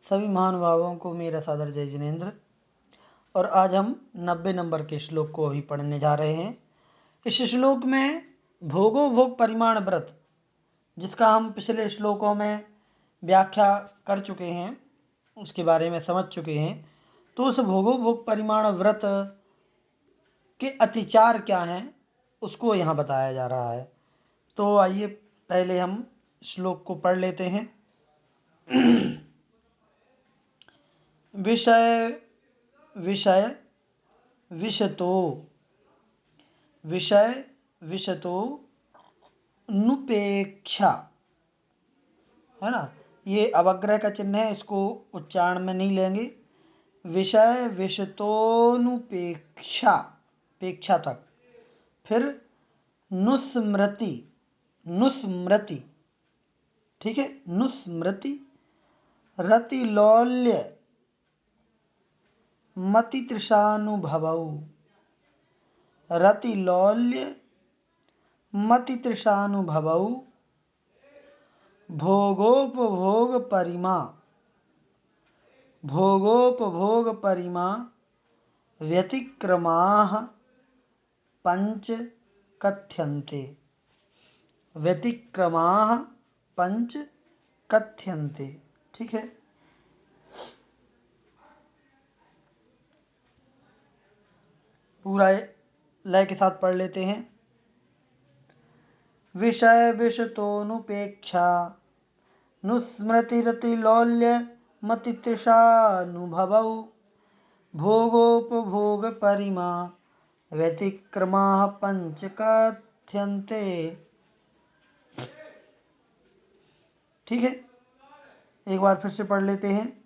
सभी महानुभावों को मेरा सादर जय जिनेन्द्र। और आज हम 90 नंबर के श्लोक को अभी पढ़ने जा रहे हैं। इस श्लोक में भोगो भोग परिमाण व्रत, जिसका हम पिछले श्लोकों में व्याख्या कर चुके हैं, उसके बारे में समझ चुके हैं। तो उस भोगो भोग परिमाण व्रत के अतिचार क्या हैं, उसको यहाँ बताया जा रहा है। तो आइए पहले हम श्लोक को पढ़ लेते हैं। विषय विषय विषतो विषय विषतो नुपेक्षा, है ना। ये अवग्रह का चिन्ह है, इसको उच्चारण में नहीं लेंगे। विषय विषतोनुपेक्षा, पेक्षा तक। फिर नुस्मृति, नुस्मृति, ठीक है, नुस्मृति रतिलौल्य मति तृषानुभवौ, रतिलौल्य मति तृषानुभवौ भोगोपभोग परिमा, भोगोपभोग परिमा व्यतिक्रमाः पंच कथ्यन्ते, व्यतिक्रमाः पंच कथ्यन्ते, ठीक है। पूरा लय के साथ पढ़ लेते हैं। विषय विषतोनुपेक्षा नुस्मृतिरतिलौल्य मतितृषानुभवौ भोगोपभोग परिमा व्यतिक्रमाः पंच कथ्यन्ते, ठीक है। एक बार फिर से पढ़ लेते हैं।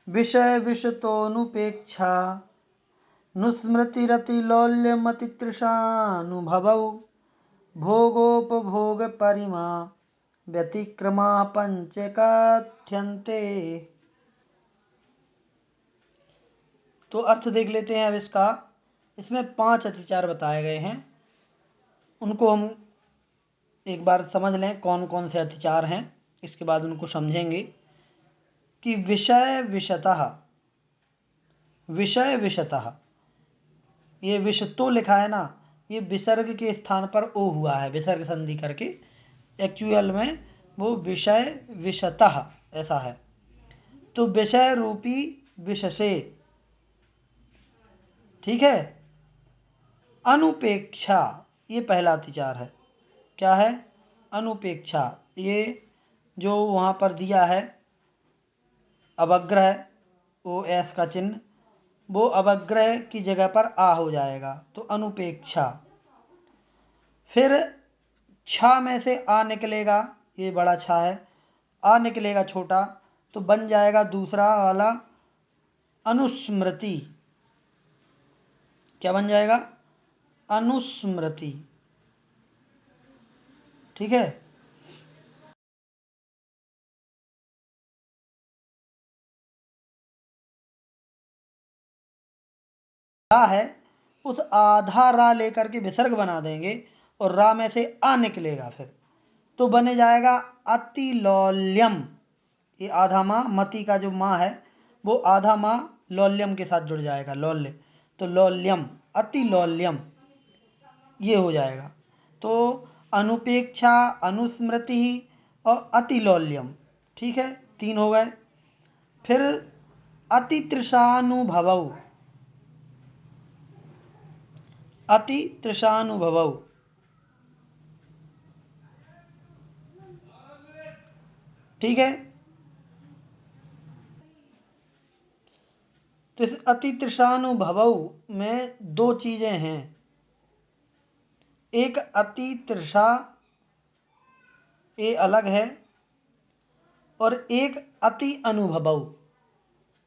विषय विषतोनुपेक्षा नुस्मृतिरतिलौल्य मतितृषानुभवौ भोगोपभोग परिमा व्यतिक्रमाः पंच कथ्यन्ते। तो अर्थ देख लेते हैं अब इसका। इसमें 5 अतिचार बताए गए हैं, उनको हम एक बार समझ लें कौन कौन से अतिचार हैं, इसके बाद उनको समझेंगे। कि विषय विषतः, विषय विषतः, ये विषतो लिखा है ना, ये विसर्ग के स्थान पर ओ हुआ है, विसर्ग संधि करके। एक्चुअल में वो विषय विषतः ऐसा है। तो विषय रूपी विष से, ठीक है। अनुपेक्षा, ये पहला अतिचार है। क्या है? अनुपेक्षा। ये जो वहां पर दिया है अवग्रह, ओ एस का चिन्ह, वो अवग्रह की जगह पर आ हो जाएगा, तो अनुपेक्षा। फिर छा में से आ निकलेगा, ये बड़ा छा है, आ निकलेगा छोटा, तो बन जाएगा दूसरा वाला अनुस्मृति। क्या बन जाएगा? अनुस्मृति, ठीक है। रा है, उस आधा रा लेकर के विसर्ग बना देंगे और रा में से आ निकलेगा, फिर तो बने जाएगा अतिलौल्यम। ये आधा माँ, मति का जो माँ है वो आधा माँ लौल्यम के साथ जुड़ जाएगा, लौल्य, तो लौल्यम, अतिलौल्यम, ये हो जाएगा। तो अनुपेक्षा, अनुस्मृति और अतिलौल्यम, ठीक है, 3 हो गए। फिर अतितृषानुभवौ, अतितृषानुभवौ, ठीक है। तो इस अतितृषानुभवौ में 2 चीजें हैं। एक अतितृषा, ये अलग है, और एक अति अनुभवौ।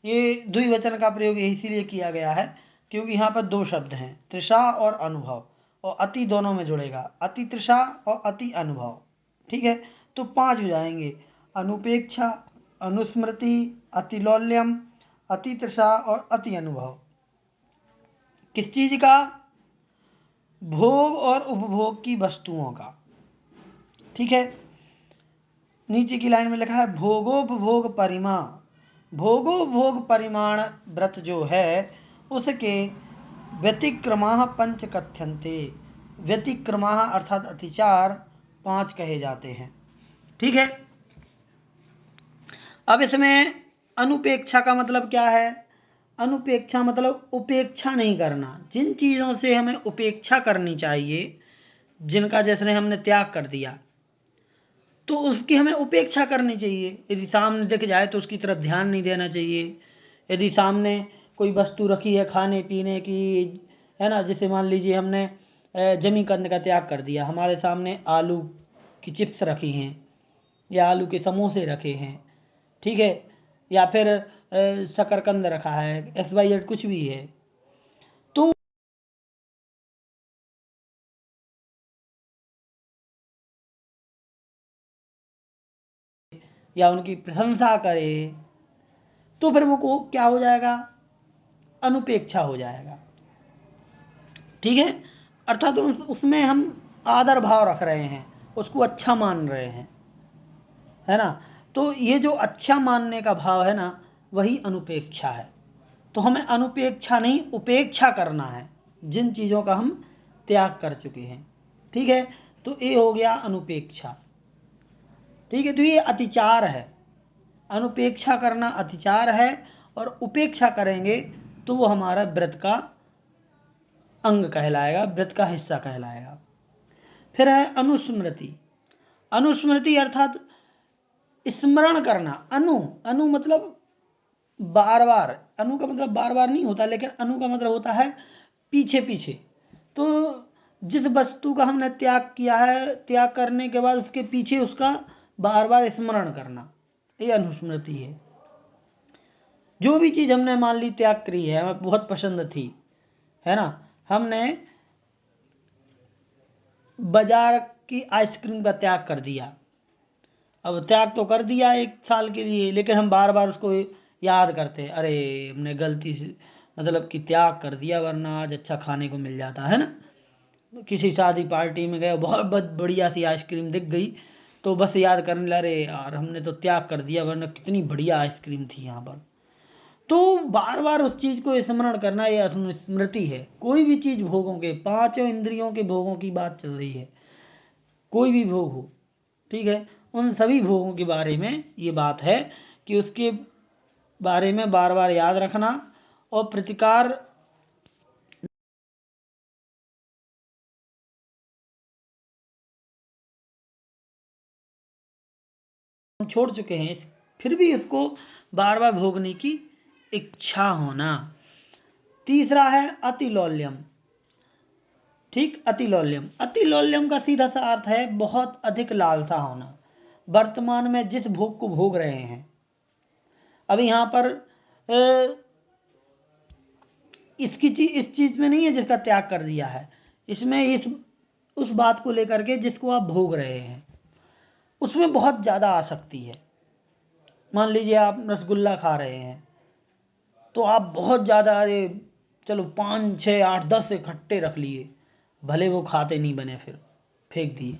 ये द्विवचन का प्रयोग इसीलिए किया गया है क्योंकि यहाँ पर 2 शब्द हैं, तृषा और अनुभव, और अति दोनों में जुड़ेगा, अति तृषा और अति अनुभव, ठीक है। तो 5 हो जाएंगे, अनुपेक्षा, अनुस्मृति, अतिलौल्यम, अति तृषा और अति अनुभव। किस चीज का? भोग और उपभोग की वस्तुओं का, ठीक है। नीचे की लाइन में लिखा है भोगोपभोग परिमा, भोगोपभोग परिमाण व्रत जो है उसके व्यतिक्रमाः पंच कथ्यन्ते, व्यतिक्रमाः अर्थात अतिचार 5 कहे जाते हैं। ठीक है। अब इसमें अनुपेक्षा का मतलब क्या है? अनुपेक्षा मतलब उपेक्षा नहीं करना, जिन चीजों से हमें उपेक्षा करनी चाहिए, जिनका जैसे हमने त्याग कर दिया, तो उसकी हमें उपेक्षा करनी चाहिए। यदि सामने दिख जाए तो उसकी तरफ ध्यान नहीं देना चाहिए। यदि सामने कोई वस्तु रखी है खाने पीने की, है ना, जैसे मान लीजिए हमने जमीकंद का त्याग कर दिया, हमारे सामने आलू की चिप्स रखी हैं या आलू के समोसे रखे हैं, ठीक है, या फिर शकरकंद रखा है, XYZ कुछ भी है, तो या उनकी प्रशंसा करे तो फिर वो क्या हो जाएगा? अनुपेक्षा हो जाएगा। ठीक है। अर्थात उसमें हम आदर भाव रख रहे हैं, उसको अच्छा मान रहे हैं, है ना। तो ये जो अच्छा मानने का भाव है ना, वही अनुपेक्षा है। तो हमें अनुपेक्षा नहीं, उपेक्षा करना है जिन चीजों का हम त्याग कर चुके हैं। ठीक है। तो ये हो गया अनुपेक्षा। ठीक है। तो ये अतिचार है, अनुपेक्षा करना अतिचार है, और उपेक्षा करेंगे तो वो हमारा व्रत का अंग कहलाएगा, व्रत का हिस्सा कहलाएगा। फिर है अनुस्मृति। अनुस्मृति अर्थात स्मरण करना। अनु मतलब बार बार, अनु का मतलब बार बार नहीं होता, लेकिन अनु का मतलब होता है पीछे पीछे। तो जिस वस्तु का हमने त्याग किया है, त्याग करने के बाद उसके पीछे उसका बार बार स्मरण करना, ये अनुस्मृति है। जो भी चीज हमने मान ली त्याग करी है, हमें बहुत पसंद थी, है ना, हमने बाजार की आइसक्रीम का त्याग कर दिया। अब त्याग तो कर दिया 1 साल के लिए, लेकिन हम बार बार उसको याद करते, अरे हमने गलती से मतलब कि त्याग कर दिया, वरना आज अच्छा खाने को मिल जाता, है ना। किसी शादी पार्टी में गए, बहुत बढ़िया सी आइसक्रीम दिख गई, तो बस याद करने लगे, अरे यार हमने तो त्याग कर दिया, वरना कितनी बढ़िया आइसक्रीम थी यहाँ पर। तो बार बार उस चीज को स्मरण करना, यह स्मृति है। कोई भी चीज भोगों के, 5 इंद्रियों के भोगों की बात चल रही है, कोई भी भोग हो, ठीक है, उन सभी भोगों के बारे में ये बात है कि उसके बारे में बार बार याद रखना और प्रतिकार छोड़ चुके हैं, फिर भी उसको बार बार भोगने की इच्छा होना। तीसरा है अतिलौल्यम। ठीक, अतिलौल्यम। अतिलौल्यम का सीधा सा अर्थ है बहुत अधिक लालसा होना, वर्तमान में जिस भोग को भोग रहे हैं। अभी यहाँ पर इस चीज में नहीं है जिसका त्याग कर दिया है, इसमें उस बात को लेकर के जिसको आप भोग रहे हैं, उसमें बहुत ज्यादा आसक्ति है। मान लीजिए आप रसगुल्ला खा रहे हैं, तो आप बहुत ज्यादा, अरे चलो 5 6 8 10 इकट्ठे रख लिए, भले वो खाते नहीं बने, फिर फेंक दिए।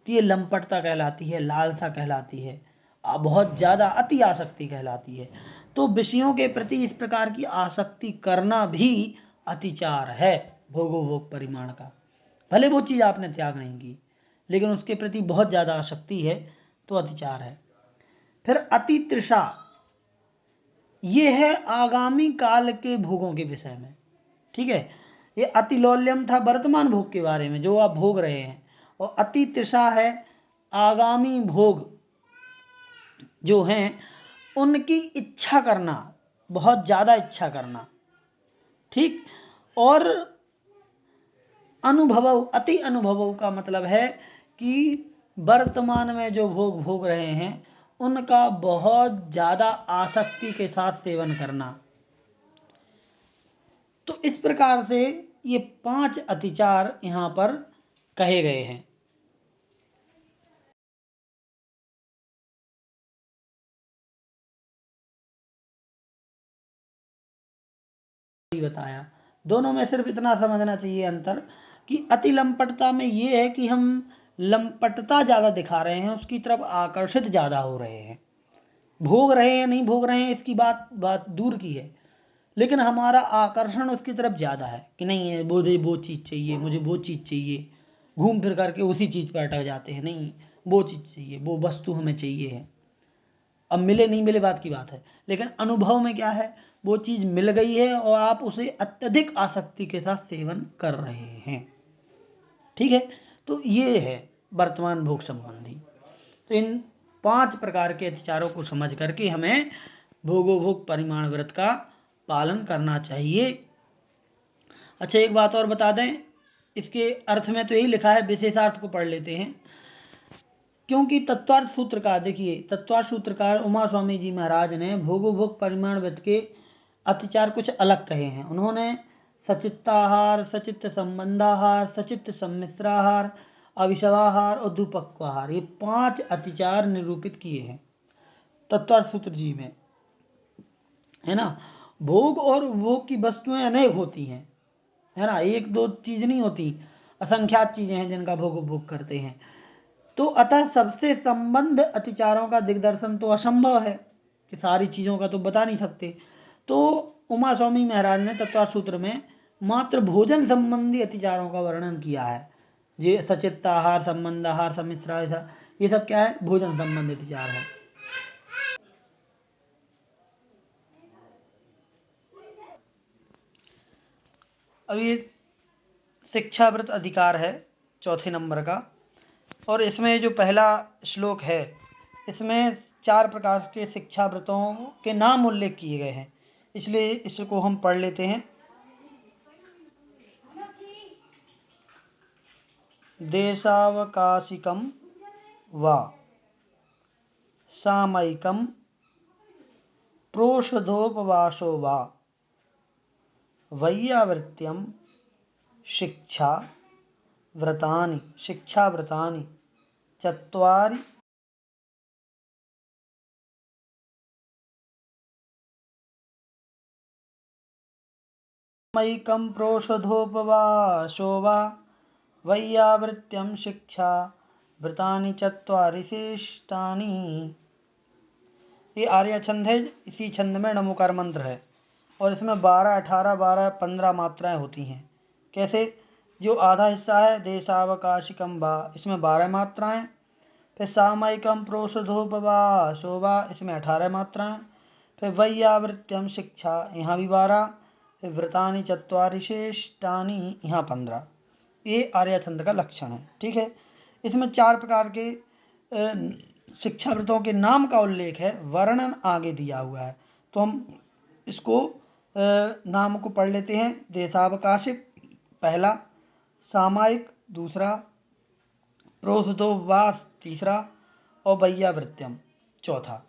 तो ये लंपटता कहलाती है, लालसा कहलाती है, बहुत ज्यादा अति आसक्ति कहलाती है। तो विषयों के प्रति इस प्रकार की आसक्ति करना भी अतिचार है भोगोपभोग परिमाण का। भले वो चीज आपने त्याग नहीं की, लेकिन उसके प्रति बहुत ज्यादा आसक्ति है, तो अतिचार है। फिर अति तृषा, ये है आगामी काल के भोगों के विषय में। ठीक है। ये अतिलौल्यम था वर्तमान भोग के बारे में जो आप भोग रहे हैं, और अति तृषा है आगामी भोग जो हैं उनकी इच्छा करना, बहुत ज्यादा इच्छा करना। ठीक। और अनुभव, अति अनुभव का मतलब है कि वर्तमान में जो भोग भोग रहे हैं उनका बहुत ज्यादा आसक्ति के साथ सेवन करना। तो इस प्रकार से ये 5 अतिचार यहां पर कहे गए हैं। बताया, दोनों में सिर्फ इतना समझना चाहिए अंतर कि अति लंपटता में ये है कि हम लंपटता ज्यादा दिखा रहे हैं, उसकी तरफ आकर्षित ज्यादा हो रहे हैं। भोग रहे हैं नहीं भोग रहे हैं इसकी बात दूर की है, लेकिन हमारा आकर्षण उसकी तरफ ज्यादा है कि नहीं है मुझे वो चीज चाहिए, मुझे वो चीज चाहिए, घूम फिर करके उसी चीज पर अटक जाते हैं, नहीं वो चीज चाहिए, वो वस्तु हमें चाहिए है। अब मिले नहीं मिले बात की बात है, लेकिन अनुभव में क्या है, वो चीज मिल गई है और आप उसे अत्यधिक आसक्ति के साथ सेवन कर रहे हैं। ठीक है, तो ये है वर्तमान भोग संबंधी। तो इन 5 प्रकार के अतिचारों को समझ करके हमें भोगोभोग परिमाण व्रत का पालन करना चाहिए। अच्छा, एक बात और बता दें, इसके अर्थ में तो यही लिखा है, विशेषार्थ को पढ़ लेते हैं। क्योंकि तत्वार्थ सूत्रकार, देखिए तत्वार्थ सूत्रकार उमा स्वामी जी महाराज ने भोगोभोग परिमाण व्रत के अतिचार कुछ अलग कहे हैं। उन्होंने सचित्ताहार, सचित्त संबंधाहार, सचित्त सम्मिश्राहार, अविशवाहार और दुपक्वाहार, ये 5 अतिचार निरूपित किए हैं तत्वार्थ सूत्र जी में, है ना। भोग और भोग की वस्तुएं अनेक होती हैं, है ना, एक दो चीज नहीं होती, असंख्यात चीजें हैं जिनका भोग भोग करते हैं। तो अतः सबसे संबंध अतिचारों का दिग्दर्शन तो असंभव है कि सारी चीजों का तो बता नहीं सकते। तो उमा स्वामी महाराज ने तत्वार्थ सूत्र में मात्र भोजन संबंधी अतिचारों का वर्णन किया है। ये सचित्ताहार, संबंधाहार, सम्मिश्राहार, ये सब क्या है, भोजन संबंधी अतिचार है। अब ये शिक्षाव्रत अधिकार है 4 नंबर का, और इसमें जो पहला श्लोक है इसमें 4 प्रकार के शिक्षाव्रतों के नाम उल्लेख किए गए हैं, इसलिए इसको हम पढ़ लेते हैं। देशावकाशिकम वा सामयिकम प्रोषधोपवासो वा वैयावृत्यम शिक्षाव्रतानि चत्वारि सामयिकम प्रोषधोपवासो वा वैयावृत्यम शिक्षाव्रतानि चत्वारि शेष्टानि। ये आर्य छंद है, इसी छंद में नमोकार मंत्र है और इसमें 12, 18, 12, 15 मात्राएं होती हैं। कैसे, जो आधा हिस्सा है देशावकाशिकम वा, इसमें 12 मात्राएं, फिर सामयिकम प्रोषधोपवासो वा, इसमें 18 मात्राएं, फिर वैयावृत्यम शिक्षा, यहाँ भी 12, फिर व्रतानि चत्वारि शेष्टानि, यहाँ 15। ये आर्य छंद का लक्षण है। ठीक है, इसमें 4 प्रकार के शिक्षा व्रतों के नाम का उल्लेख है, वर्णन आगे दिया हुआ है, तो हम इसको नाम को पढ़ लेते हैं। देशावकाशिक पहला, सामायिक दूसरा, प्रोषधोपवास तीसरा और वैयावृत्यम चौथा।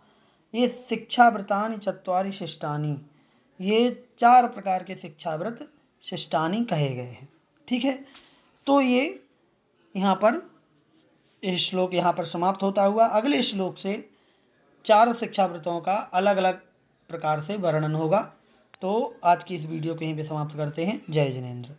ये शिक्षाव्रतानि चत्वारि शिष्टानि, ये 4 प्रकार के शिक्षाव्रत शिष्टानि कहे गए हैं। ठीक है, तो ये यहाँ पर इस श्लोक यहाँ पर समाप्त होता हुआ अगले श्लोक से 4 शिक्षाव्रतों का अलग अलग प्रकार से वर्णन होगा। तो आज की इस वीडियो को यहीं पे समाप्त करते हैं। जय जिनेंद्र।